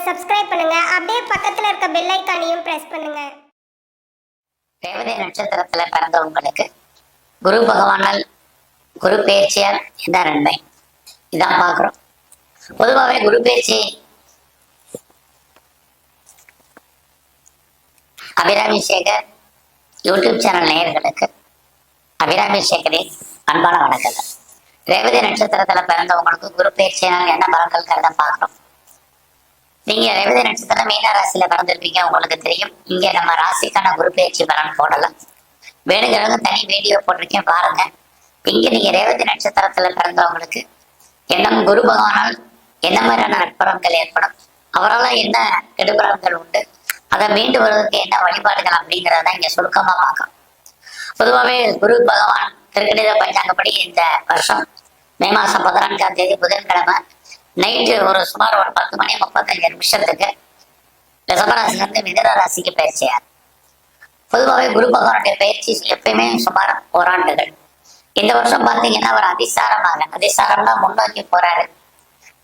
Subscribe பண்ணுங்க. அப்படியே பக்கத்துல இருக்க பெல் ஐகானையும் பிரஸ் பண்ணுங்க. ரேவதி நட்சத்திரத்துல பிறந்தவங்களுக்கு குரு பகவானால் குரு பேச்சியால் என்ன நன்மை இதான் பார்க்குறோம். பொதுவாகவே குரு பேச்சு அபிராமி சேகர் யூடியூப் சேனல் நேயர்களுக்கு அபிராமி சேகரின் அன்பான வணக்கங்கள். ரேவதி நட்சத்திரத்துல பிறந்தவங்களுக்கு குரு பேச்சியால் என்ன பலன்கள் பார்க்குறோம். நீங்க ரேவதி நட்சத்திரம் மீன ராசியில பிறந்திருப்பீங்க, உங்களுக்கு தெரியும். இங்க நம்ம ராசிக்கான குரு பயிற்சி பலன் போடலாம், வேணுங்கிறவங்க தனி வீடியோ போட்டிருக்கேன் பாருங்க. இங்க நீங்க ரேவதி நட்சத்திரத்துல பிறந்தவங்களுக்கு என்ன குரு பகவானால் என்ன மாதிரியான நட்பலன்கள் ஏற்படும், அவரால் என்ன கெடுபலன்கள் உண்டு, அதை மீண்டு வருவதற்கு என்ன வழிபாடுகள் அப்படிங்கிறத இங்க சுருக்கமா பார்க்கலாம். பொதுவாகவே குரு பகவான் திருக்கணித பஞ்சாங்கப்படி இந்த வருஷம் மே மாசம் 14ஆம் தேதி புதன்கிழமை நைட்டு சுமார் ஒரு 10 மணி 35 நிமிஷத்துக்கு ரிஷபராசிலிருந்து மிதுன ராசிக்கு பயிற்சியார். பொதுவாகவே குரு பகவானுடைய பயிற்சி எப்பயுமே சுமார் ஓராண்டுகள். இந்த வருஷம் பார்த்தீங்கன்னா அவர் அதிசாரம்னா முன்னோக்கி போறாரு.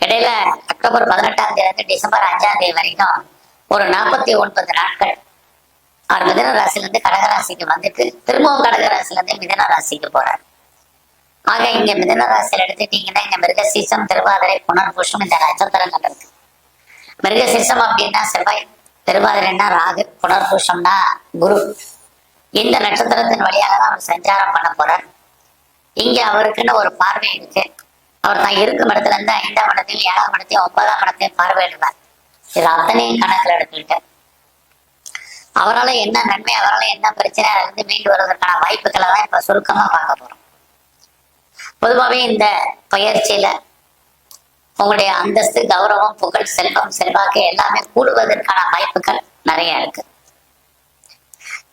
இடையில அக்டோபர் 18ஆம் தேதி டிசம்பர் 5ஆம் தேதி வரைக்கும் ஒரு 49 நாட்கள் அவர் மிதுன ராசிலிருந்து கடகராசிக்கு வந்துட்டு திரும்பவும் கடகராசிலிருந்து மிதுன ராசிக்கு போறாரு. ஆக இங்க மிதுன ராசியில் எடுத்துட்டீங்கன்னா இங்க மிருகசீசம், திருவாதிரை, புனர்பூஷம் இந்த நட்சத்திரங்கள் இருக்கு. மிருகசீசம் அப்படின்னா செவ்வாய், திருவாதிரைன்னா ராகு, புனர்பூஷம்னா குரு. இந்த நட்சத்திரத்தின் வழியாக தான் அவர் சஞ்சாரம் பண்ண போறார். இங்க அவருக்குன்னு ஒரு பார்வை இருக்கு. அவர் தான் இருக்கும் இடத்துல இருந்து 5ஆம் இடத்தையும் 7ஆம் இடத்தையும் 9ஆம் இடத்தையும் பார்வையிடுறார். இது அத்தனையும் கணக்கில் எடுத்துக்கிட்டு அவரால் என்ன நன்மை, அவரால் என்ன பிரச்சனை, அதுல இருந்து மீண்டு வருவதற்கான வாய்ப்புகளை தான் இப்ப சுருக்கமா பார்க்க போறோம். பொதுவாகவே இந்த பயிற்சியில உங்களுடைய அந்தஸ்து, கௌரவம், புகழ், செல்வம், செல்வாக்கு எல்லாமே கூடுவதற்கான வாய்ப்புகள் நிறைய இருக்கு.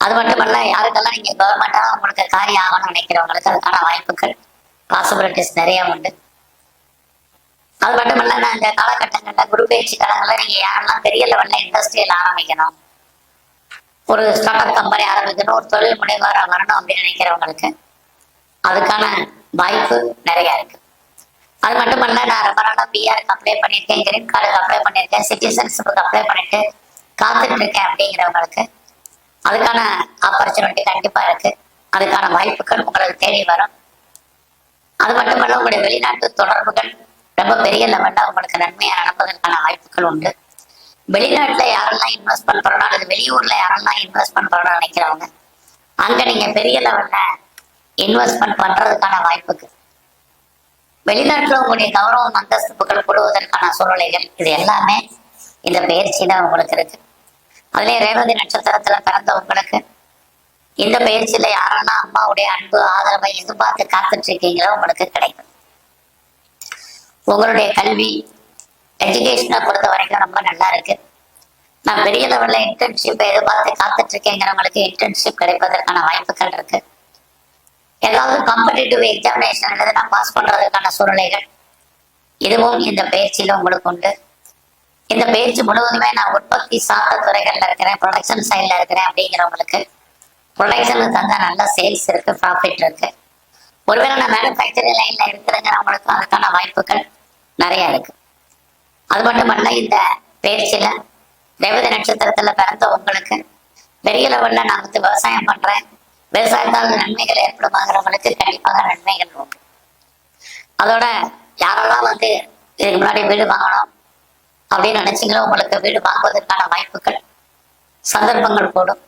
அது மட்டுமல்ல, யாருக்கெல்லாம் நீங்க கவர்மெண்டா உங்களுக்கு காரியம் ஆகணும்னு நினைக்கிறவங்களுக்கு அதுக்கான வாய்ப்புகள், பாசிபிலிட்டிஸ் நிறைய உண்டு. அது மட்டுமல்ல, நான் இந்த காலகட்டங்கள்ல குரு பயிற்சி காலங்கள்ல நீங்க யாரெல்லாம் பெரிய லெவல்ல இண்டஸ்ட்ரியல் ஆரம்பிக்கணும், ஒரு ஸ்டார்ட் அப் கம்பெனி ஆரம்பிக்கணும், ஒரு தொழில் முனைவாரா வரணும் அப்படின்னு நினைக்கிறவங்களுக்கு அதுக்கான வாய்ப்பு நிறைய இருக்கு. அது மட்டுமல்ல, நான் ரொம்ப நாளா பிஆருக்கு அப்ளை பண்ணியிருக்கேன், கிரீன் கார்டுக்கு அப்ளை பண்ணியிருக்கேன், சிட்டிசன்ஷிப்புக்கு அப்ளை பண்ணிட்டு காத்துட்டு இருக்கேன் அப்படிங்கிறவங்களுக்கு அதுக்கான ஆப்பர்ச்சுனிட்டி கண்டிப்பா இருக்கு. அதுக்கான வாய்ப்புகள் உங்களுக்கு தேடி வரும். அது மட்டுமல்ல, உங்களுடைய வெளிநாட்டு தொடர்புகள் ரொம்ப பெரிய லெவல்ல உங்களுக்கு நன்மையாக நடப்பதற்கான வாய்ப்புகள் உண்டு. வெளிநாட்டுல யாரெல்லாம் இன்வெஸ்ட் பண்றோம் அல்லது வெளியூர்ல யாரெல்லாம் இன்வெஸ்ட்மெண்ட் பண்ணணும்னு நினைக்கிறவங்க அங்க நீங்க பெரிய லெவல்ல இன்வெஸ்ட்மெண்ட் பண்றதுக்கான வாய்ப்புக்கு, வெளிநாட்டுல உங்களுடைய கௌரவம், அந்தஸ்து, புகழ் கொடுவதற்கான சூழ்நிலைகள் இது எல்லாமே இந்த பயிற்சி தான் உங்களுக்கு இருக்கு. அதுலயே ரேவதி நட்சத்திரத்துல பிறந்த உங்களுக்கு இந்த பயிற்சியில யாரெல்லாம் அம்மாவுடைய அன்பு, ஆதரவை எதிர்பார்த்து காத்துட்டு இருக்கீங்களோ உங்களுக்கு கிடைக்கும். உங்களுடைய கல்வி எஜுகேஷனை பொறுத்த வரைக்கும் ரொம்ப நல்லா இருக்கு. நான் பெரிய லெவல்ல இன்டர்ன்ஷிப் எதிர்பார்த்து காத்துட்டு இருக்கேங்கிறவங்களுக்கு இன்டர்ன்ஷிப் கிடைப்பதற்கான வாய்ப்புகள் இருக்கு. ஏதாவது காம்படிட்டிவ் எக்ஸாமினேஷன் எழுதுனா பாஸ் பண்றதுக்கான சூழ்நிலைகள் இதுவும் இந்த பயிற்சியில உங்களுக்கு உண்டு. இந்த பயிற்சி முழுவதுமே நான் உற்பத்தி சார்ந்த துறைகள்ல இருக்கிறேன், ப்ரொடக்ஷன் சைட்ல இருக்கிறேன் அப்படிங்கிறவங்களுக்கு ப்ரொடக்ஷனுக்கு தந்தா நல்ல சேல்ஸ் இருக்கு, ப்ராஃபிட் இருக்கு. ஒருவேளை நான் மேனுஃபேக்சரிங் லைன்ல இருக்கிறேங்கிறவங்களுக்கும் அதுக்கான வாய்ப்புகள் நிறைய இருக்கு. அது மட்டுமல்ல, இந்த பயிற்சியில ரேவதி நட்சத்திரத்துல பிறந்த உங்களுக்கு பெரிய லெவல்ல நான் விவசாயம் பண்றேன், விவசாயத்தால் நன்மைகள் ஏற்படுமாங்கிறவங்களுக்கு கண்டிப்பாக நன்மைகள் உண்டு. அதோட யாரெல்லாம் இதுக்கு முன்னாடி வீடு வாங்கணும் அப்படின்னு நினைச்சீங்களோ உங்களுக்கு வீடு வாங்குவதற்கான வாய்ப்புகள், சந்தர்ப்பங்கள் கூடும்.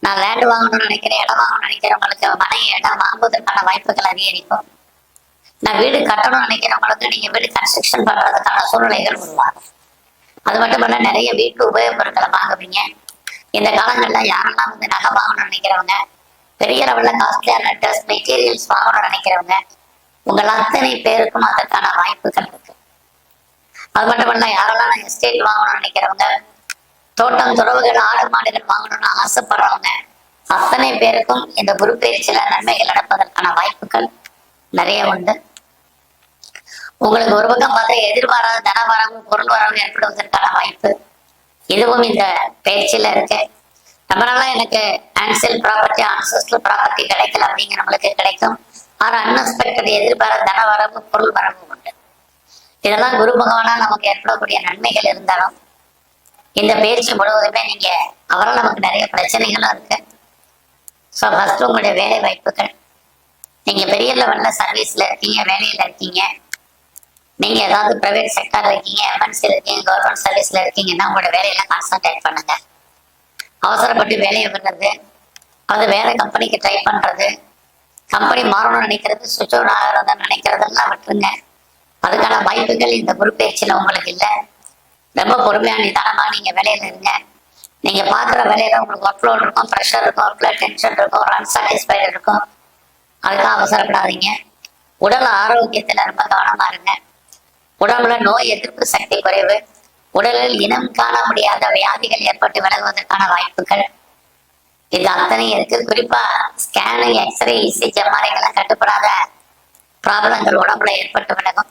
நான் லேண்ட் வாங்கணும்னு நினைக்கிறேன், இடம் வாங்கணும்னு நினைக்கிறவங்களுக்கு மனை, இடம் வாங்குவதற்கான வாய்ப்புகள் அதிகரிக்கும். நான் வீடு கட்டணும்னு நினைக்கிறவங்களுக்கு நீங்க வீடு கன்ஸ்ட்ரக்ஷன் பண்றதுக்கான சூழ்நிலைகள் உருவாகும். அது மட்டுமல்ல, நிறைய வீட்டு உபயோக பொருட்களை வாங்குவீங்க. இந்த காலங்கள்ல யாரெல்லாம் நகை வாங்கணும்னு நினைக்கிறவங்க, பெரிய லெவல்ல காஸ்ட்லியான ட்ரெஸ் மெட்டீரியல்ஸ் வாங்கணும்னு நினைக்கிறவங்க உங்கள் அத்தனை பேருக்கும் அதற்கான வாய்ப்புகள் இருக்கு. அது மட்டுமல்ல, யாரெல்லாம் எஸ்டேட் வாங்கணும்னு நினைக்கிறவங்க, தோட்டம், துறவுகள், ஆடு மாடுகள் வாங்கணும்னு ஆசைப்படுறவங்க அத்தனை பேருக்கும் இந்த குரு பயிற்சியில நன்மைகள் நடப்பதற்கான வாய்ப்புகள் நிறைய உண்டு. உங்களுக்கு ஒரு பக்கம் பார்த்தா எதிர்பாராத தன வரவு, பொருள் வரவு ஏற்படுவதற்கான வாய்ப்பு இதுவும் இந்த பயிற்சியில இருக்கு. ரொம்ப நாளா எனக்கு ஆன்சல் ப்ராப்பர்ட்டி, ஆன்சஸ்டல் ப்ராப்பர்ட்டி கிடைக்கல அப்படிங்கிறவங்களுக்கு கிடைக்கும். ஆனால் அன்எக்ஸ்பெக்டட் எதிர்பாராத தன வரவு, பொருள் வரவு உண்டு. இதெல்லாம் குரு பகவானால் நமக்கு ஏற்படக்கூடிய நன்மைகள் இருந்தாலும் இந்த பயிற்சி முழுவதுமே நீங்க அவரால் நமக்கு நிறைய பிரச்சனைகளும் இருக்கு. ஸோ ஃபர்ஸ்ட் உங்களுடைய வேலை வாய்ப்புகள், நீங்க பெரிய லெவல்ல சர்வீஸ்ல இருக்கீங்க, வேலையில இருக்கீங்க, நீங்க ஏதாவது பிரைவேட் செக்டர்ல இருக்கீங்க, எம்என்சி இருக்கீங்க, கவர்மெண்ட் சர்வீஸ்ல இருக்கீங்கன்னா உங்களோட வேலையில கான்சன்ட்ரேட் பண்ணுங்க. அவசரப்பட்டு வேலையை விடுறது, அது வேற கம்பெனிக்கு ட்ரை பண்றது, கம்பெனி மாறணும்னு நினைக்கிறது, சுவிட்ச் அவுட் ஆகிறதுன்னு நினைக்கிறதெல்லாம் விட்டுருங்க. அதுக்கான வாய்ப்புகள் இந்த குரு பயிற்சியில உங்களுக்கு இல்லை. ரொம்ப பொறுமையான நிதானமா நீங்க வேலையில இருங்க. நீங்க பாக்குற வேலையில உங்களுக்கு ஒர்க் லோட் இருக்கும், ப்ரெஷர் இருக்கும், ஒர்க்ல டென்ஷன் இருக்கும், ஒரு அன்சாட்டிஸ்ஃபைடு இருக்கும். அதுக்காக அவசரப்படாதீங்க. உடல் ஆரோக்கியத்துல ரொம்ப கவனமா இருங்க. உடம்புல நோய் எதிர்ப்பு சக்தி குறைவு, உடலில் இனம் காண முடியாத வியாதிகள் ஏற்பட்டு விலகுவதற்கான வாய்ப்புகள் இது அத்தனை இருக்கு. குறிப்பா ஸ்கேனு, எக்ஸ்ரே, இசிஜி மாதிரிகள்லாம் கட்டுப்படாத ப்ராப்ளங்கள் உடம்புல ஏற்பட்டு விலகும்.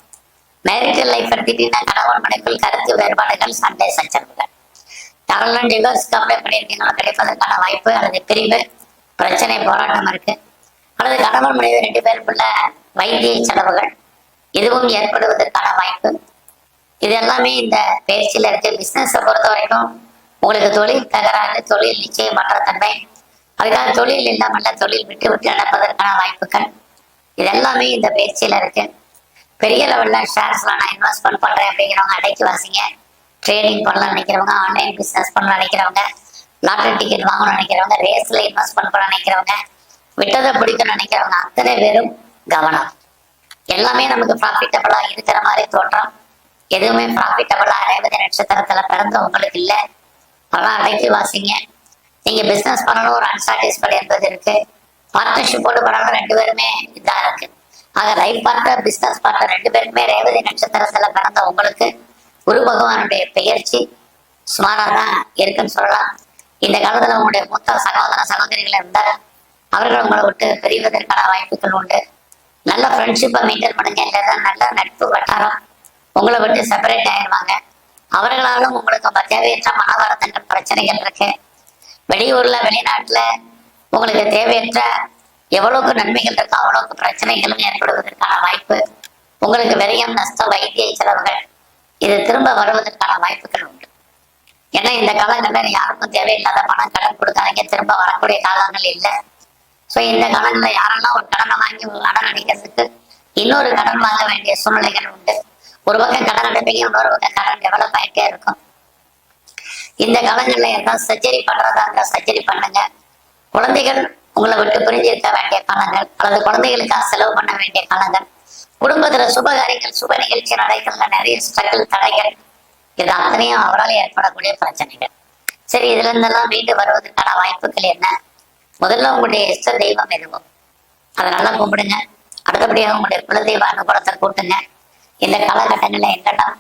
மேரிட்டல் லைஃப் எடுத்துட்டீங்கன்னா கணவன் மனைவிக்குள் கருத்து வேறுபாடுகள், சண்டை சச்சரவுகள். யாரெல்லாம் டிவோர்ஸ்க்கு அப்ளை பண்ணியிருக்கீங்களோ கிடைப்பதற்கான வாய்ப்பு, அல்லது பிரிவு பிரச்சனை போராட்டம் இருக்கு, அல்லது கணவன் மனைவி 2 பேருக்குள்ள வைத்திய செலவுகள் இதுவும் ஏற்படுவதற்கான வாய்ப்பு. இது எல்லாமே இந்த பயிற்சியில இருக்கு. பிசினஸை பொறுத்த வரைக்கும் உங்களுக்கு தொழில் தகராறு, தொழில் நிச்சயமற்ற தன்மை, அதுக்காக தொழில் இல்லாமல்ல தொழில் விட்டு விட்டு நடப்பதற்கான வாய்ப்புகள் இது எல்லாமே இந்த பயிற்சியில இருக்கு. பெரிய லெவல்ல ஷேர்ஸ்ல நான் இன்வெஸ்ட்மெண்ட் பண்றேன் அப்படிங்கிறவங்க அடைக்கி வாசிங்க. ட்ரேடிங் பண்ணலாம் நினைக்கிறவங்க, ஆன்லைன் பிசினஸ் பண்ண நினைக்கிறவங்க, லாட்டரி டிக்கெட் வாங்கணும்னு நினைக்கிறவங்க, ரேஸ்ல இன்வெஸ்ட்மெண்ட் பண்ண நினைக்கிறவங்க, விட்டதை பிடிக்கணும்னு நினைக்கிறவங்க அத்தனை பேரும் கவனம். எல்லாமே நமக்கு ப்ராஃபிட்டபிளா இருக்கிற மாதிரி தோற்றம், எதுவுமே ப்ராஃபிட்டபிளா ரேவதி நட்சத்திரத்துல பிறந்த உங்களுக்கு இல்லை. அதெல்லாம் அடைக்கி வாசிங்க. நீங்க பிசினஸ் பண்ணணும், ஒரு அன்சாட்டிஸ்ஃபைடு என்பது இருக்கு. பார்ட்னர்ஷிப்போடு பண்ணணும், 2 பேருமே இதா இருக்கு. ஆக லைஃப் பார்ட்னர், பிசினஸ் பார்ட்னர் 2 பேருமே ரேவதி நட்சத்திரத்துல பிறந்த உங்களுக்கு குரு பகவானுடைய பெயர்ச்சி சுமாராதான் இருக்குன்னு சொல்லலாம். இந்த காலத்துல உங்களுடைய மூத்த சகோதர சகோதரிகள் இருந்தால் அவர்கள் உங்களை விட்டு பிரிவதற்கான வாய்ப்புகள் உண்டு. நல்ல ஃப்ரெண்ட்ஷிப்பை மெயின்டைன் பண்ணுங்க. இல்லைன்னா நல்ல நட்பு வட்டாரம் உங்களை விட்டு செப்பரேட் ஆயிடுவாங்க. அவர்களாலும் உங்களுக்கு தேவையற்ற மன வருத்தங்கள், பிரச்சனைகள் இருக்கு. வெளியூர்ல வெளிநாட்டுல உங்களுக்கு தேவையற்ற எவ்வளவுக்கு நன்மைகள் இருக்கோ அவ்வளவுக்கு பிரச்சனைகளும் ஏற்படுவதற்கான வாய்ப்பு. உங்களுக்கு விரயம், நஷ்டம், வைத்திய செலவுகள் இது திரும்ப வருவதற்கான வாய்ப்புகள் உண்டு. ஏன்னா இந்த காலங்களில் யாருக்கும் தேவையில்லாத பணம் கடன் கொடுக்காதீங்க, திரும்ப வரக்கூடிய காலங்கள் இல்லை. ஸோ இந்த காலங்களில் யாரெல்லாம் ஒரு கடனை வாங்கி ஒரு கடன் அடைக்கிறதுக்கு இன்னொரு கடன் வாங்க வேண்டிய சூழ்நிலைகள் உண்டு. ஒரு பக்கம் கடன் அடைப்பீங்க, இன்னொரு பக்கம் கடன் டெவலப் ஆகிட்டே இருக்கும். இந்த காலங்களில் ஏதாவது சர்ஜரி பண்றதா இருந்தால் சர்ஜரி பண்ணுங்க. குழந்தைகள் உங்களை விட்டு பிரிஞ்சு இருக்க வேண்டிய காலங்கள், அல்லது குழந்தைகளுக்காக செலவு பண்ண வேண்டிய காலங்கள், குடும்பத்துல சுபகாரியங்கள், சுப நிகழ்ச்சி நடக்கிறதுல நிறைய ஸ்ட்ரகிள், தடைகள் இது அத்தனையும் அவரால் ஏற்படக்கூடிய பிரச்சனைகள். சரி, இதுல இருந்தெல்லாம் மீண்டு வருவதற்கான வாய்ப்புகள் என்ன? முதல்ல உங்களுடைய இஷ்ட தெய்வம் எதுவும் அதை நல்லா கும்பிடுங்க. அடுத்தபடியாக உங்களுடைய குலதெய்வ அனுகூலத்தை கூட்டுங்க. இந்த காலகட்டங்களில் எங்கெல்லாம்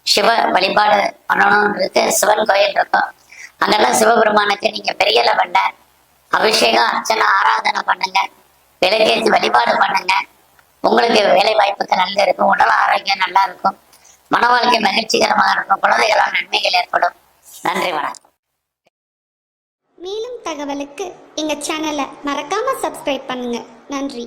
சிவ வழிபாடு பண்ணணும்னு இருக்கு, சிவன் கோயில் இருக்கும், அங்கெல்லாம் சிவபெருமானுக்கு நீங்க பெரிய லெவல்ல அபிஷேகம், அர்ச்சனை, ஆராதனை பண்ணுங்க, விளக்கேற்றி வழிபாடு பண்ணுங்க. உங்களுக்கு வேலை வாய்ப்புகள் நல்லா இருக்கும், உடல் ஆரோக்கியம் நல்லா இருக்கும், மன வாழ்க்கை மகிழ்ச்சிகரமாக இருக்கும், குழந்தைகளால் நன்மைகள் ஏற்படும். நன்றி, வணக்கம். மேலும் தகவலுக்கு எங்க சேனலை மறக்காம சப்ஸ்கிரைப் பண்ணுங்க. நன்றி.